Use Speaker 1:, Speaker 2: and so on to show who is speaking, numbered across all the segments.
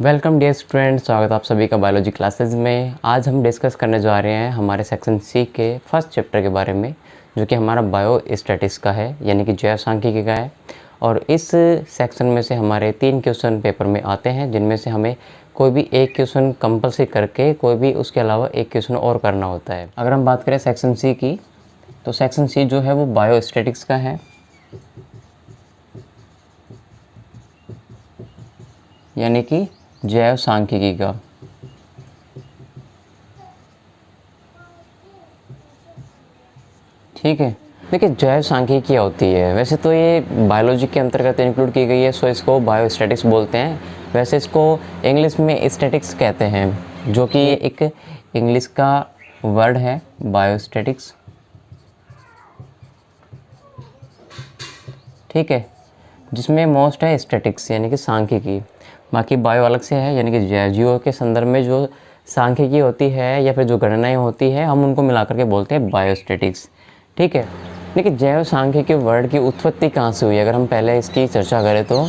Speaker 1: Welcome dear student, स्वागत आप सभी का बायोलॉजी क्लासेस में। आज हम डिस्कस करने जा रहे हैं हमारे सेक्शन सी के फर्स्ट चैप्टर के बारे में, जो कि हमारा बायो स्टैटिक्स का है, यानी कि जैव सांख्यिकी का है। और इस सेक्शन में से हमारे 3 क्वेश्चन पेपर में आते हैं, जिनमें से हमें कोई भी एक क्वेश्चन कंपल्सरी करके कोई भी उसके अलावा एक क्वेश्चन और करना होता है। अगर हम बात करें सेक्शन सी की, तो सेक्शन सी जो है वो बायो स्टैटिक्स का है, यानी कि जैव सांख्यिकी का। ठीक है, देखिए जैव सांख्यिकी क्या होती है। वैसे तो ये बायोलॉजी के अंतर्गत इंक्लूड की गई है, सो इसको बायोस्टैटिक्स बोलते हैं। वैसे इसको इंग्लिश में स्टैटिक्स कहते हैं, जो कि एक इंग्लिश का वर्ड है बायोस्टैटिक्स। ठीक है, जिसमें मोस्ट है स्टैटिक्स यानी कि सांख्यिकी, बाकी बायो अलग से है, यानी कि जीव के संदर्भ में जो सांख्यिकी होती है या फिर जो गणनाएं होती है, हम उनको मिला करके बोलते हैं बायोस्टैटिक्स। ठीक है, लेकिन जैव सांख्यिकी वर्ड की उत्पत्ति कहाँ से हुई? अगर हम पहले इसकी चर्चा करें तो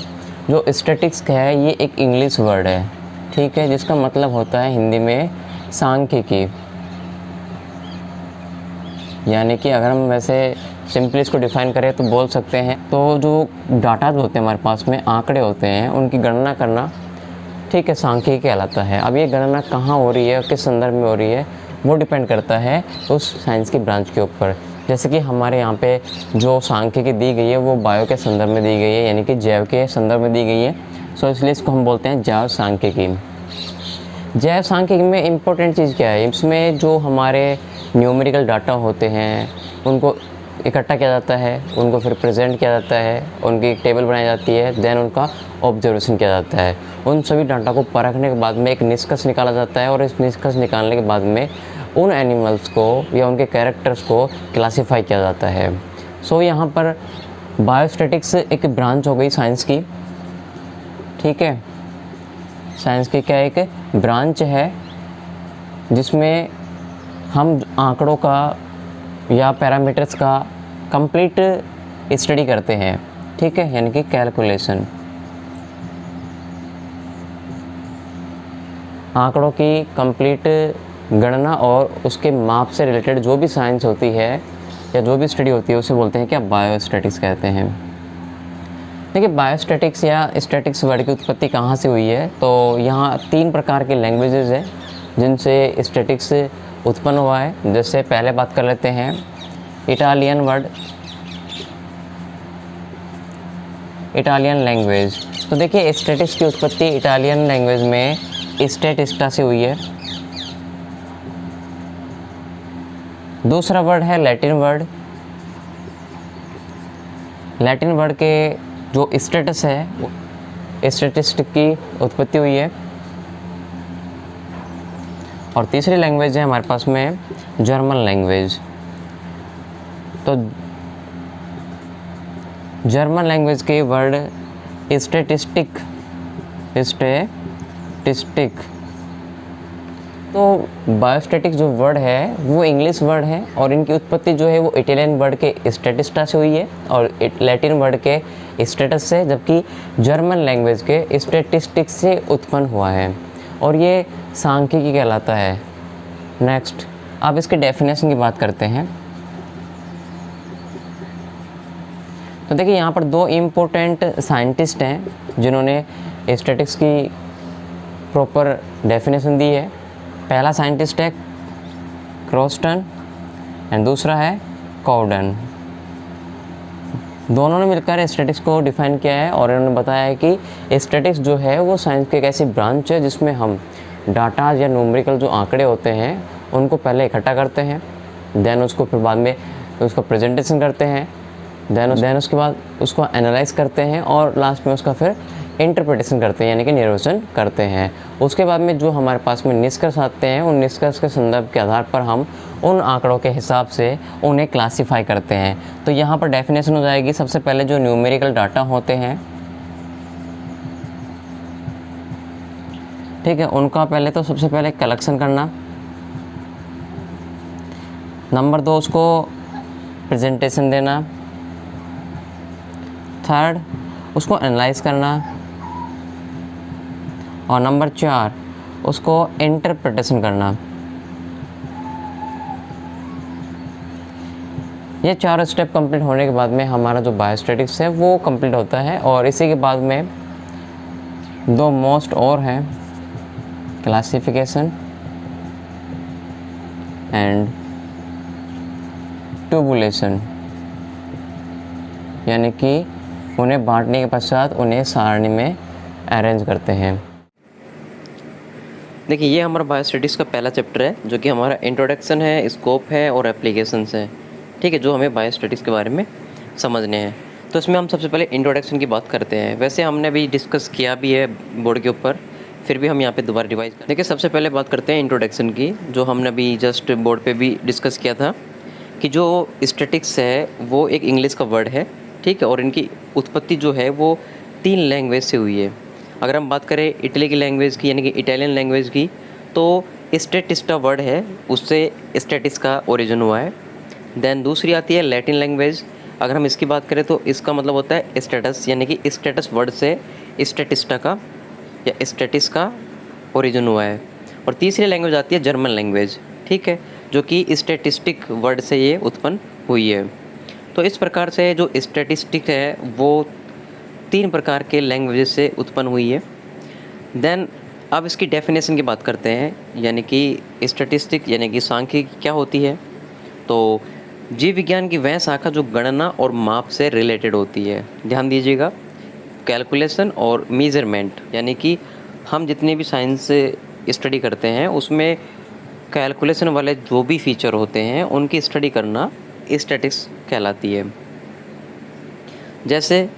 Speaker 1: जो स्टैटिक्स है ये एक इंग्लिश वर्ड है, ठीक है, जिसका मतलब होता है हिंदी में सांख्यिकी। यानी कि अगर हम वैसे सिंपली इसको डिफाइन करें तो बोल सकते हैं, तो जो डाटा जो होते हैं हमारे पास में, आंकड़े होते हैं, उनकी गणना करना, ठीक है, सांख्यिकी कहलाता है। अब ये गणना कहाँ हो रही है, किस संदर्भ में हो रही है, वो डिपेंड करता है उस साइंस की ब्रांच के ऊपर। जैसे कि हमारे यहाँ पे जो सांख्यिकी दी गई है वो बायो के संदर्भ में दी गई है, यानी कि जैव के संदर्भ में दी गई है, सो इसलिए इसको हम बोलते हैं जैव सांख्यिकी। जैव सांख्यिकी में इम्पोर्टेंट चीज़ क्या है? इसमें जो हमारे न्यूमेरिकल डाटा होते हैं उनको इकट्ठा किया जाता है, उनको फिर प्रेजेंट किया जाता है, उनकी एक टेबल बनाई जाती है, देन उनका ऑब्जर्वेशन किया जाता है। उन सभी डाटा को परखने के बाद में एक निष्कर्ष निकाला जाता है, और इस निष्कर्ष निकालने के बाद में उन एनिमल्स को या उनके कैरेक्टर्स को क्लासीफाई किया जाता है। सो यहाँ पर बायोस्टैटिक्स एक ब्रांच हो गई साइंस की। ठीक है, साइंस की क्या एक ब्रांच है जिसमें हम आंकड़ों का या पैरामीटर्स का कंप्लीट स्टडी करते हैं। ठीक है, यानी कि कैलकुलेशन, आंकड़ों की कंप्लीट गणना और उसके माप से रिलेटेड जो भी साइंस होती है या जो भी स्टडी होती है उसे बोलते हैं क्या? बायोस्टैटिक्स कहते हैं। देखिए बायोस्टैटिक्स या स्टैटिक्स वर्ड की उत्पत्ति कहाँ से हुई है, तो यहाँ 3 प्रकार के लैंग्वेजेस हैं जिनसे स्टैटिक्स उत्पन्न हुआ है। जैसे पहले बात कर लेते हैं इटालियन वर्ड, इटालियन लैंग्वेज। तो देखिए स्टैटिक्स की उत्पत्ति इटालियन लैंग्वेज में स्टैटिस्टा से हुई है। दूसरा वर्ड है लैटिन वर्ड। लैटिन वर्ड के जो स्टेटस है, स्टैटिस्टिक की उत्पत्ति हुई है। और तीसरी लैंग्वेज है हमारे पास में जर्मन लैंग्वेज। तो जर्मन लैंग्वेज के वर्ड स्टैटिस्टिक, तो बायोस्टैटिक जो वर्ड है वो इंग्लिश वर्ड है, और इनकी उत्पत्ति जो है वो इटालियन वर्ड के स्टैटिस्टा से हुई है और लैटिन वर्ड के स्टेटस से, जबकि जर्मन लैंग्वेज के स्टैटिस्टिक्स से उत्पन्न हुआ है, और ये सांख्यिकी कहलाता है। नेक्स्ट, अब इसके डेफिनेशन की बात करते हैं। तो देखिए यहाँ पर 2 इम्पोर्टेंट साइंटिस्ट हैं जिन्होंने स्टैटिक्स की प्रॉपर डेफिनेशन दी है। पहला साइंटिस्ट है क्रॉस्टन एंड दूसरा है कॉर्डन। दोनों ने मिलकर स्टैटिक्स को डिफाइन किया है, और इन्होंने बताया है कि स्टैटिक्स जो है वो साइंस की एक ऐसी ब्रांच है जिसमें हम डाटा या न्यूमेरिकल जो आंकड़े होते हैं उनको पहले इकट्ठा करते हैं, देन उसको फिर बाद में उसको प्रेजेंटेशन करते हैं, देन उसके बाद उसको एनालाइज करते हैं, और लास्ट में उसका फिर इंटरप्रिटेशन करते हैं, यानी कि निर्वचन करते हैं। उसके बाद में जो हमारे पास में निष्कर्ष आते हैं, उन निष्कर्ष के संदर्भ के आधार पर हम उन आंकड़ों के हिसाब से उन्हें क्लासीफाई करते हैं। तो यहाँ पर डेफिनेशन हो जाएगी, सबसे पहले जो न्यूमेरिकल डाटा होते हैं, ठीक है, उनका पहले तो सबसे पहले कलेक्शन करना, नंबर 2 उसको प्रेजेंटेशन देना, थर्ड उसको एनालाइज करना, और नंबर 4 उसको इंटरप्रिटेशन करना। ये चारों स्टेप कंप्लीट होने के बाद में हमारा जो बायोस्टैटिक्स है वो कंप्लीट होता है। और इसी के बाद में 2 मोस्ट और हैं, क्लासिफिकेशन एंड ट्यूबुलेशन, यानी कि उन्हें बांटने के पश्चात उन्हें सारणी में अरेंज करते हैं। देखिए ये हमारा बायोस्टैटिक्स का पहला चैप्टर है जो कि हमारा इंट्रोडक्शन है, स्कोप है और एप्लीकेशंस है, ठीक है, जो हमें बायोस्टैटिक्स के बारे में समझने हैं। तो इसमें हम सबसे पहले इंट्रोडक्शन की बात करते हैं। वैसे हमने अभी डिस्कस किया भी है बोर्ड के ऊपर, फिर भी हम यहाँ पे दोबारा रिवाइज करें। देखिए सबसे पहले बात करते हैं इंट्रोडक्शन की, जो हमने अभी जस्ट बोर्ड पे भी डिस्कस किया था कि जो स्टैटिक्स है वो एक इंग्लिश का वर्ड है, ठीक है, और इनकी उत्पत्ति जो है वो 3 लैंग्वेज से हुई है। अगर हम बात करें इटली की लैंग्वेज की, यानी कि इटालियन लैंग्वेज की, तो स्टैटिस्टा वर्ड है, उससे स्टैटिस का ओरिजिन हुआ है। देन दूसरी आती है लैटिन लैंग्वेज। अगर हम इसकी बात करें तो इसका मतलब होता है स्टेटस, यानी कि स्टेटस वर्ड से स्टैटिस्टा का या स्टैटिस का ओरिजिन हुआ है। और तीसरी लैंग्वेज आती है जर्मन लैंग्वेज, ठीक है, जो कि स्टैटिस्टिक वर्ड से ये उत्पन्न हुई है। तो इस प्रकार से जो स्टैटिस्टिक है वो 3 प्रकार के लैंग्वेज से उत्पन्न हुई है। देन अब इसकी डेफिनेशन की बात करते हैं, यानी कि स्टैटिस्टिक यानी कि सांख्यिकी क्या होती है। तो जीव विज्ञान की वह शाखा जो गणना और माप से रिलेटेड होती है। ध्यान दीजिएगा, कैलकुलेशन और मेजरमेंट, यानी कि हम जितने भी साइंस से स्टडी करते हैं उसमें कैलकुलेशन वाले जो भी फीचर होते हैं उनकी स्टडी करना स्टैटिस्टिक्स कहलाती है। जैसे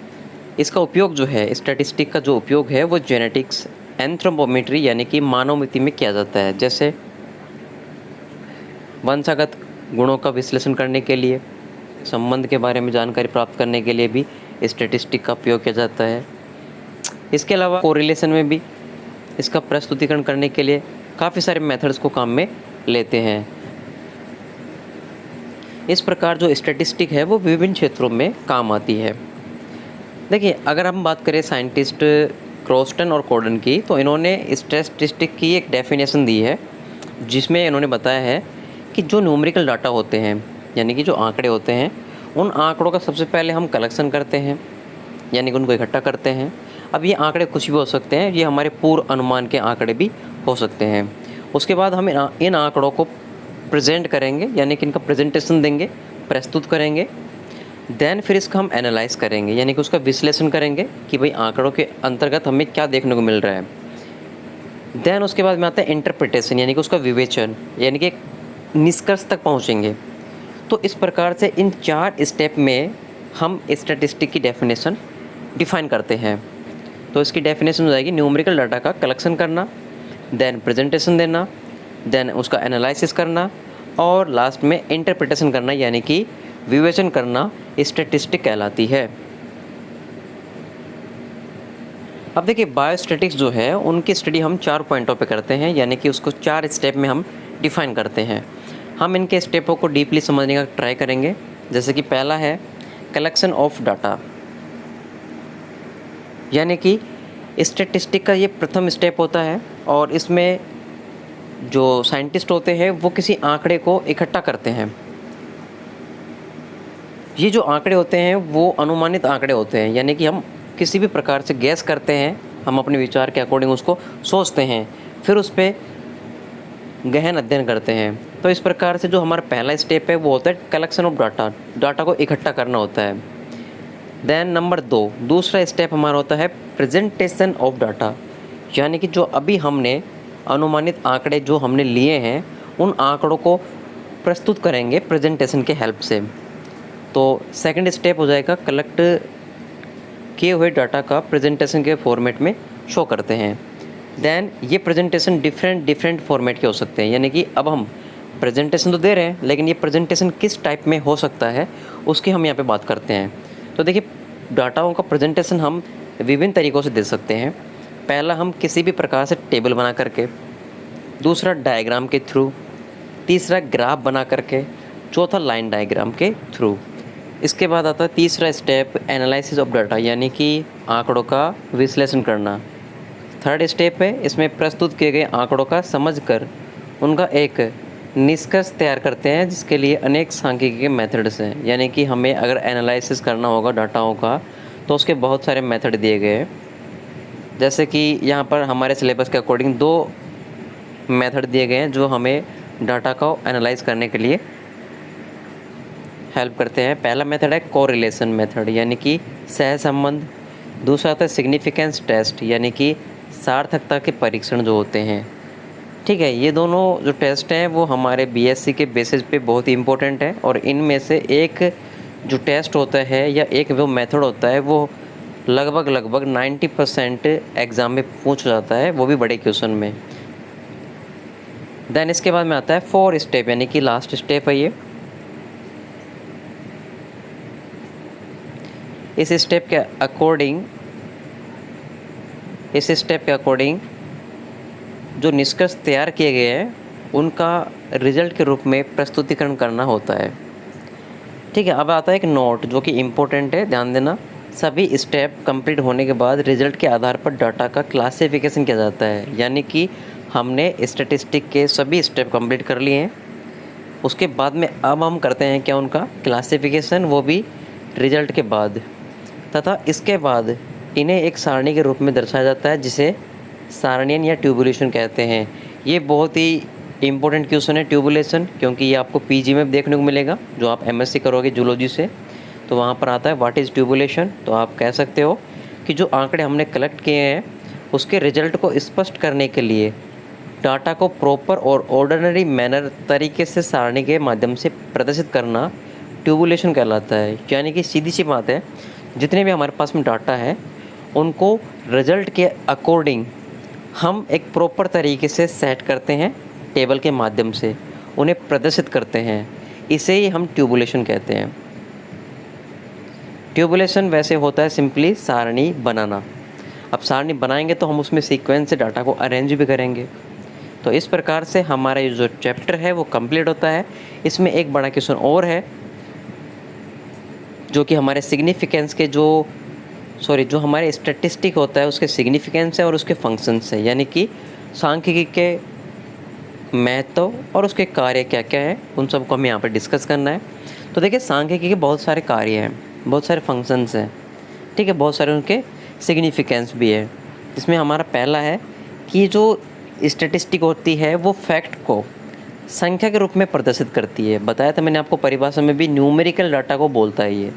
Speaker 1: इसका उपयोग जो है, स्टैटिस्टिक का जो उपयोग है वो जेनेटिक्स, एंथ्रोपोमेट्री यानी कि मानव मिति में किया जाता है। जैसे वंशागत गुणों का विश्लेषण करने के लिए, संबंध के बारे में जानकारी प्राप्त करने के लिए भी स्टैटिस्टिक का उपयोग किया जाता है। इसके अलावा कोरिलेशन में भी इसका प्रस्तुतिकरण करने के लिए काफ़ी सारे मेथड्स को काम में लेते हैं। इस प्रकार जो स्टैटिस्टिक है वो विभिन्न क्षेत्रों में काम आती है। देखिए अगर हम बात करें साइंटिस्ट क्रॉस्टन और कॉर्डन की, तो इन्होंने स्टैटिस्टिक की एक डेफिनेशन दी है जिसमें इन्होंने बताया है कि जो न्यूमेरिकल डाटा होते हैं, यानी कि जो आंकड़े होते हैं, उन आंकड़ों का सबसे पहले हम कलेक्शन करते हैं, यानी कि उनको इकट्ठा करते हैं। अब ये आंकड़े कुछ भी हो सकते हैं, ये हमारे पूर्व अनुमान के आंकड़े भी हो सकते हैं। उसके बाद हम इन आंकड़ों को प्रेजेंट करेंगे, यानी कि इनका प्रेजेंटेशन देंगे, प्रस्तुत करेंगे। देन फिर इसका हम एनालाइज करेंगे, यानी कि उसका विश्लेषण करेंगे कि भाई आंकड़ों के अंतर्गत हमें क्या देखने को मिल रहा है। देन उसके बाद में आता है इंटरप्रिटेशन, यानी कि उसका विवेचन, यानी कि निष्कर्ष तक पहुंचेंगे। तो इस प्रकार से इन 4 स्टेप में हम स्टैटिस्टिक की डेफिनेशन डिफाइन करते हैं। तो इसकी डेफिनेशन हो जाएगी न्यूमेरिकल डाटा का कलेक्शन करना, देन प्रेजेंटेशन देना, देन उसका एनालिसिस करना और लास्ट में इंटरप्रिटेशन करना, यानी कि विवेचन करना स्टैटिस्टिक कहलाती है। अब देखिए बायोस्टैटिक्स जो है उनकी स्टडी हम 4 पॉइंटों पे करते हैं, यानी कि उसको 4 स्टेप में हम डिफाइन करते हैं। हम इनके स्टेपों को डीपली समझने का ट्राई करेंगे। जैसे कि पहला है कलेक्शन ऑफ डाटा, यानी कि स्टैटिस्टिक का ये प्रथम स्टेप होता है और इसमें जो साइंटिस्ट होते हैं वो किसी आंकड़े को इकट्ठा करते हैं। ये जो आंकड़े होते हैं वो अनुमानित आंकड़े होते हैं, यानी कि हम किसी भी प्रकार से गैस करते हैं, हम अपने विचार के अकॉर्डिंग उसको सोचते हैं, फिर उस पर गहन अध्ययन करते हैं। तो इस प्रकार से जो हमारा पहला स्टेप है वो होता है कलेक्शन ऑफ डाटा, डाटा को इकट्ठा करना होता है। देन नंबर 2, दूसरा स्टेप हमारा होता है प्रेजेंटेशन ऑफ डाटा, यानी कि जो अभी हमने अनुमानित आंकड़े जो हमने लिए हैं उन आंकड़ों को प्रस्तुत करेंगे प्रेजेंटेशन के हेल्प से। तो सेकंड स्टेप हो जाएगा कलेक्ट किए हुए डाटा का प्रेजेंटेशन के फॉर्मेट में शो करते हैं। देन ये प्रेजेंटेशन डिफरेंट फॉर्मेट के हो सकते हैं, यानी कि अब हम प्रेजेंटेशन तो दे रहे हैं लेकिन ये प्रेजेंटेशन किस टाइप में हो सकता है उसकी हम यहाँ पे बात करते हैं। तो देखिए डाटाओं का प्रेजेंटेशन हम विभिन्न तरीक़ों से दे सकते हैं। पहला हम किसी भी प्रकार से टेबल बना करके, दूसरा डायग्राम के थ्रू, तीसरा ग्राफ बना करके, चौथा लाइन डायग्राम के थ्रू। इसके बाद आता है तीसरा स्टेप एनालिसिस ऑफ डाटा, यानी कि आंकड़ों का विश्लेषण करना। थर्ड स्टेप है, इसमें प्रस्तुत किए गए आंकड़ों का समझकर उनका एक निष्कर्ष तैयार करते हैं, जिसके लिए अनेक सांख्यिकी के मेथड्स हैं। यानी कि हमें अगर एनालिसिस करना होगा डाटाओं का तो उसके बहुत सारे मेथड दिए गए हैं। जैसे कि यहाँ पर हमारे सिलेबस के अकॉर्डिंग 2 मेथड दिए गए हैं जो हमें डाटा को एनालाइज करने के लिए हेल्प करते हैं। पहला मेथड है कोरिलेशन मेथड, यानी कि सहसंबंध। दूसरा आता है सिग्निफिकेंस टेस्ट, यानी कि सार्थकता के परीक्षण जो होते हैं। ठीक है, ये दोनों जो टेस्ट हैं वो हमारे बीएससी के बेसिस पे बहुत ही इम्पोर्टेंट है, और इनमें से एक जो टेस्ट होता है या एक वो मेथड होता है वो लगभग 90% एग्ज़ाम में पूछ जाता है, वो भी बड़े क्वेश्चन में। देन इसके बाद में आता है 4 स्टेप, यानी कि लास्ट स्टेप है ये। इस स्टेप के अकॉर्डिंग जो निष्कर्ष तैयार किए गए हैं उनका रिजल्ट के रूप में प्रस्तुतिकरण करना होता है। ठीक है, अब आता है एक नोट जो कि इम्पोर्टेंट है, ध्यान देना। सभी स्टेप कंप्लीट होने के बाद रिजल्ट के आधार पर डाटा का क्लासिफिकेशन किया जाता है। यानी कि हमने स्टैटिस्टिक के सभी स्टेप कंप्लीट कर लिए हैं, उसके बाद में अब हम करते हैं क्या, उनका क्लासिफिकेशन, वो भी रिजल्ट के बाद। तथा इसके बाद इन्हें एक सारणी के रूप में दर्शाया जाता है, जिसे सारणियन या ट्यूबुलेशन कहते हैं। ये बहुत ही इम्पोर्टेंट क्वेश्चन है ट्यूबुलेशन, क्योंकि ये आपको पीजी में देखने को मिलेगा। जो आप एमएससी करोगे जूलॉजी से तो वहाँ पर आता है व्हाट इज़ ट्यूबुलेशन। तो आप कह सकते हो कि जो आंकड़े हमने कलेक्ट किए हैं उसके रिजल्ट को स्पष्ट करने के लिए डाटा को प्रॉपर और ऑर्डिनरी मैनर तरीके से सारणी के माध्यम से प्रदर्शित करना ट्यूबुलेशन कहलाता है। यानी कि सीधी सी बात है, जितने भी हमारे पास में डाटा है उनको रिजल्ट के अकॉर्डिंग हम एक प्रॉपर तरीके से सेट करते हैं, टेबल के माध्यम से उन्हें प्रदर्शित करते हैं। इसे ही हम ट्यूबुलेशन कहते हैं। ट्यूबुलेशन वैसे होता है सिंपली सारणी बनाना। अब सारणी बनाएंगे तो हम उसमें सीक्वेंस से डाटा को अरेंज भी करेंगे। तो इस प्रकार से हमारा ये जो चैप्टर है वो कंप्लीट होता है। इसमें एक बड़ा क्वेश्चन और है जो कि हमारे सिग्निफिकेंस के जो हमारे स्टैटिस्टिक होता है उसके सिग्निफिकेंस है और उसके फंक्शंस है, यानी कि सांख्यिकी के महत्व और उसके कार्य क्या क्या है उन सबको हमें यहाँ पर डिस्कस करना है। तो देखिए, सांख्यिकी के बहुत सारे कार्य हैं, बहुत सारे फंक्शंस हैं, ठीक है, बहुत सारे उनके सिग्निफिकेंस भी है। इसमें हमारा पहला है कि जो स्टैटिस्टिक होती है वो फैक्ट को संख्या के रूप में प्रदर्शित करती है। बताया था मैंने आपको परिभाषा में भी, न्यूमेरिकल डाटा को बोलता है ये,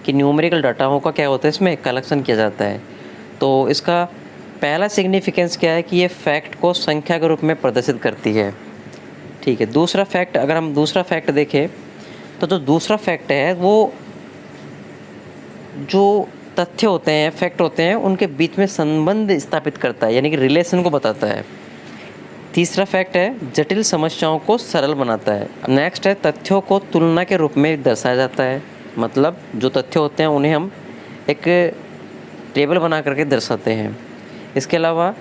Speaker 1: कि न्यूमेरिकल डाटाओं का क्या होता है, इसमें कलेक्शन किया जाता है। तो इसका पहला सिग्निफिकेंस क्या है कि ये फैक्ट को संख्या के रूप में प्रदर्शित करती है। ठीक है, दूसरा फैक्ट, अगर हम दूसरा फैक्ट देखें तो जो दूसरा फैक्ट है वो जो तथ्य होते हैं, फैक्ट होते हैं, उनके बीच में संबंध स्थापित करता है, यानी कि रिलेशन को बताता है। तीसरा फैक्ट है जटिल समस्याओं को सरल बनाता है। नेक्स्ट है तथ्यों को तुलना के रूप में दर्शाया जाता है, मतलब जो तथ्य होते हैं उन्हें हम एक टेबल बना करके दर्शाते हैं। इसके अलावा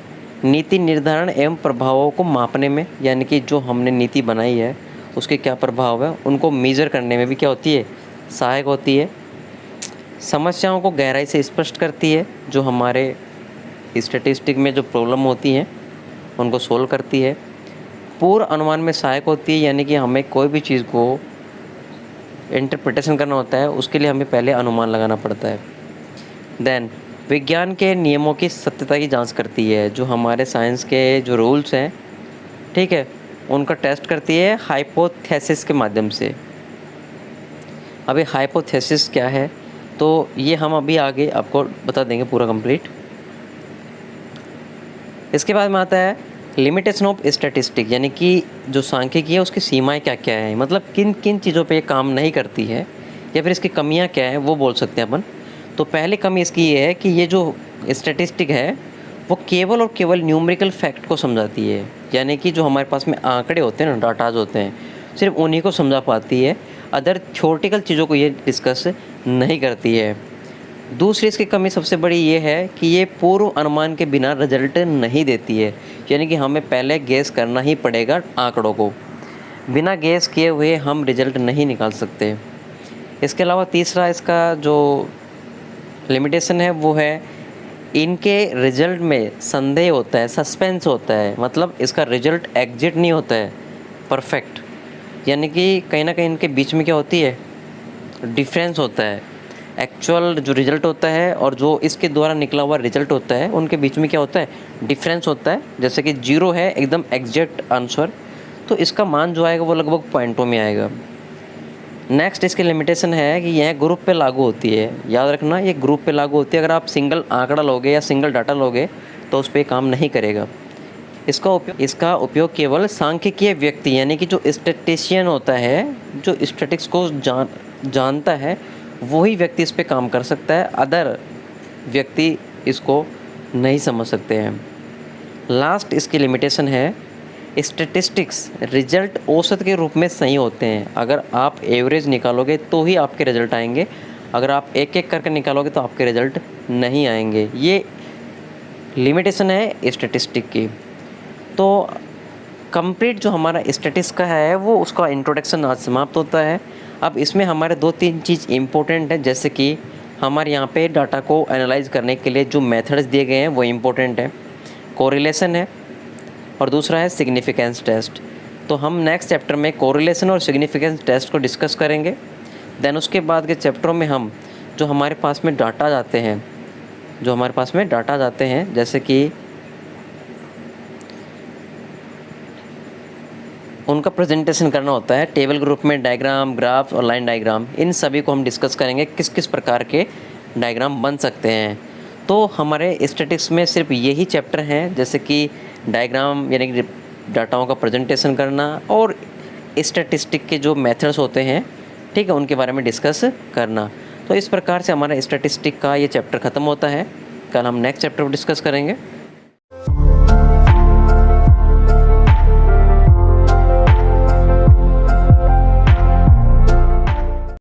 Speaker 1: नीति निर्धारण एवं प्रभावों को मापने में, यानी कि जो हमने नीति बनाई है उसके क्या प्रभाव है उनको मेज़र करने में भी क्या होती है, सहायक होती है। समस्याओं को गहराई से स्पष्ट करती है, जो हमारे स्टैटिस्टिक में जो प्रॉब्लम होती हैं उनको सोल्व करती है। पूर्व अनुमान में सहायक होती है, यानी कि हमें कोई भी चीज़ को इंटरप्रिटेशन करना होता है उसके लिए हमें पहले अनुमान लगाना पड़ता है। देन विज्ञान के नियमों की सत्यता की जांच करती है, जो हमारे साइंस के जो रूल्स हैं, ठीक है, उनका टेस्ट करती है हाइपोथेसिस के माध्यम से। अभी हाइपोथेसिस क्या है तो ये हम अभी आगे आपको बता देंगे पूरा कंप्लीट। इसके बाद में आता है लिमिटेशन ऑफ स्टैटिस्टिक, यानी कि जो सांख्यिकी है उसकी सीमाएं क्या क्या हैं, मतलब किन किन चीज़ों पे ये काम नहीं करती है या फिर इसकी कमियां क्या हैं वो बोल सकते हैं अपन। तो पहली कमी इसकी ये है कि ये जो स्टैटिस्टिक है वो केवल और केवल न्यूमेरिकल फैक्ट को समझाती है, यानी कि जो हमारे पास में आंकड़े होते हैं ना, डाटाज होते हैं, सिर्फ उन्हीं को समझा पाती है, अदर थ्योरेटिकल चीज़ों को ये डिस्कस नहीं करती है। दूसरी इसकी कमी सबसे बड़ी ये है कि ये पूर्व अनुमान के बिना रिजल्ट नहीं देती है, यानी कि हमें पहले गेस करना ही पड़ेगा आंकड़ों को, बिना गेस किए हुए हम रिजल्ट नहीं निकाल सकते। इसके अलावा तीसरा इसका जो लिमिटेशन है वो है इनके रिजल्ट में संदेह होता है, सस्पेंस होता है, मतलब इसका रिजल्ट एग्जिट नहीं होता है परफेक्ट, यानी कि कहीं ना कहीं इनके बीच में क्या होती है, डिफरेंस होता है। एक्चुअल जो रिज़ल्ट होता है और जो इसके द्वारा निकला हुआ रिज़ल्ट होता है, उनके बीच में क्या होता है, डिफरेंस होता है। जैसे कि 0 है एकदम एग्जैक्ट आंसर, तो इसका मान जो आएगा वो लगभग पॉइंटों में आएगा। नेक्स्ट इसकी लिमिटेशन है कि यह ग्रुप पे लागू होती है। याद रखना, ये ग्रुप पे लागू होती है। अगर आप सिंगल आंकड़ा लोगे या सिंगल डाटा लोगे तो उस पर काम नहीं करेगा। इसका उपयोग केवल सांख्यिकीय व्यक्ति, यानी कि जो स्टैटिस्टिशियन होता है, जो स्टैटिक्स को जानता है, वही व्यक्ति इस पे काम कर सकता है। अदर व्यक्ति इसको नहीं समझ सकते हैं। लास्ट इसकी लिमिटेशन है, स्टैटिस्टिक्स रिजल्ट औसत के रूप में सही होते हैं। अगर आप एवरेज निकालोगे तो ही आपके रिजल्ट आएंगे, अगर आप एक एक करके निकालोगे तो आपके रिजल्ट नहीं आएंगे। ये लिमिटेशन है स्टैटिस्टिक की। तो कंप्लीट जो हमारा स्टैटिस्टिक्स का है वो उसका इंट्रोडक्शन आज समाप्त होता है। अब इसमें हमारे 2-3 चीज़ इम्पोर्टेंट है, जैसे कि हमारे यहाँ पे डाटा को एनालाइज करने के लिए जो मेथड्स दिए गए हैं वो इम्पोर्टेंट है। कोरिलेशन है और दूसरा है सिग्निफिकेंस टेस्ट। तो हम नेक्स्ट चैप्टर में कोरिलेशन और सिग्निफिकेंस टेस्ट को डिस्कस करेंगे। देन उसके बाद के चैप्टरों में हम जो हमारे पास में डाटा जाते हैं जैसे कि उनका प्रेजेंटेशन करना होता है, टेबल ग्रुप में डायग्राम, ग्राफ और लाइन डायग्राम, इन सभी को हम डिस्कस करेंगे किस किस प्रकार के डायग्राम बन सकते हैं। तो हमारे स्टैटिस्टिक्स में सिर्फ यही चैप्टर हैं, जैसे कि डायग्राम यानी कि डाटाओं का प्रेजेंटेशन करना और स्टैटिस्टिक के जो मेथड्स होते हैं, ठीक है, उनके बारे में डिस्कस करना। तो इस प्रकार से हमारा स्टैटिस्टिक का ये चैप्टर ख़त्म होता है। कल हम नेक्स्ट चैप्टर को डिस्कस करेंगे।